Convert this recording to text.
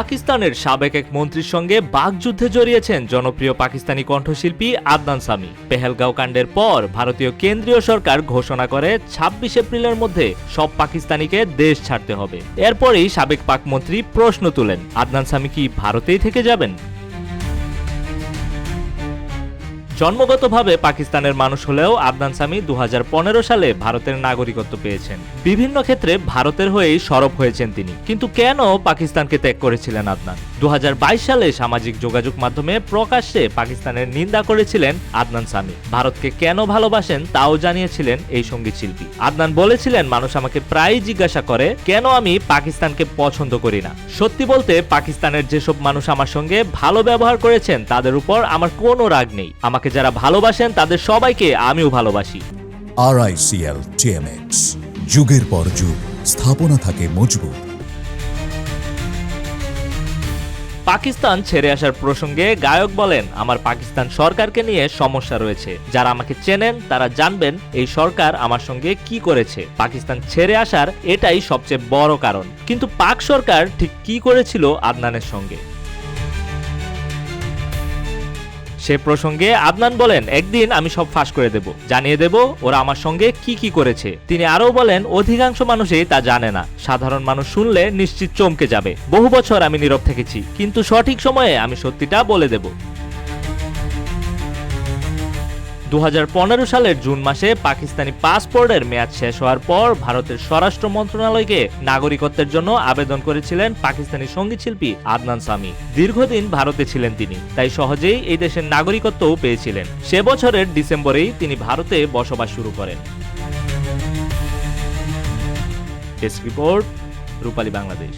পাকিস্তানের সাবেক এক মন্ত্রীর সঙ্গে বাকযুদ্ধে জড়িয়েছেন জনপ্রিয় পাকিস্তানি কণ্ঠশিল্পী আদনান সামি। পেহেলগাঁও কাণ্ডের পর ভারতীয় কেন্দ্রীয় সরকার ঘোষণা করে ২৬ এপ্রিলের মধ্যে সব পাকিস্তানিকে দেশ ছাড়তে হবে। এরপরই সাবেক পাক মন্ত্রী প্রশ্ন তুলেন, আদনান সামি কি ভারতেই থেকে যাবেন? জন্মগতভাবে পাকিস্তানের মানুষ হলেও আদনান সামি ২০১৫ সালে ভারতের নাগরিকত্ব পেয়েছেন। বিভিন্ন ক্ষেত্রে ভারতের হয়েই সরব হয়েছেন তিনি। কিন্তু কেন পাকিস্তানকে ত্যাগ করেছিলেন আদনান? ২০২২ সালে সামাজিক যোগাযোগ মাধ্যমে প্রকাশ্যে পাকিস্তানের নিন্দা করেছিলেন আদনান সামি। ভারতকে কেন ভালোবাসেন তাও জানিয়েছিলেন এই সঙ্গীত শিল্পী। আদনান বলেছিলেন, মানুষ আমাকে প্রায়ই জিজ্ঞাসা করে কেন আমি পাকিস্তানকে পছন্দ করি না। সত্যি বলতে পাকিস্তানের যেসব মানুষ আমার সঙ্গে ভালো ব্যবহার করেছেন তাদের উপর আমার কোনো রাগ নেই। আমাকে যারা ভালোবাসেন তাদের সবাইকে আমিও ভালোবাসি। RICL TMX, যুগের পর যুগ স্থাপনা থাকে মজবুত। পাকিস্তান ছেড়ে আসার প্রসঙ্গে গায়ক বলেন, আমার পাকিস্তান সরকারকে নিয়ে সমস্যা রয়েছে। যারা আমাকে চেনেন তারা জানবেন এই সরকার আমার সঙ্গে কি করেছে। পাকিস্তান ছেড়ে আসার এটাই সবচেয়ে বড় কারণ। কিন্তু পাক সরকার ঠিক কি করেছিল আদনানের সঙ্গে? সে প্রসঙ্গে আদনান বলেন, একদিন আমি সব ফাঁস করে দেব, জানিয়ে দেব ওরা আমার সঙ্গে কি কি করেছে। তিনি আরও বলেন, অধিকাংশ মানুষই তা জানে না। সাধারণ মানুষ শুনলে নিশ্চিত চমকে যাবে। বহু বছর আমি নীরব থেকেছি, কিন্তু সঠিক সময়ে আমি সত্যিটা বলে দেব। ২০১৫ সালের জুন মাসে পাকিস্তানি পাসপোর্টের মেয়াদ শেষ হওয়ার পর ভারতের স্বরাষ্ট্র মন্ত্রণালয়কে নাগরিকত্বের জন্য আবেদন করেছিলেন পাকিস্তানি সঙ্গীত শিল্পী আদনান সামি। দীর্ঘদিন ভারতে ছিলেন তিনি, তাই সহজেই এই দেশের নাগরিকত্বও পেয়েছিলেন। সে বছরের ডিসেম্বরেই তিনি ভারতে বসবাস শুরু করেন। ডেস্ক রিপোর্ট, রূপালী বাংলাদেশ।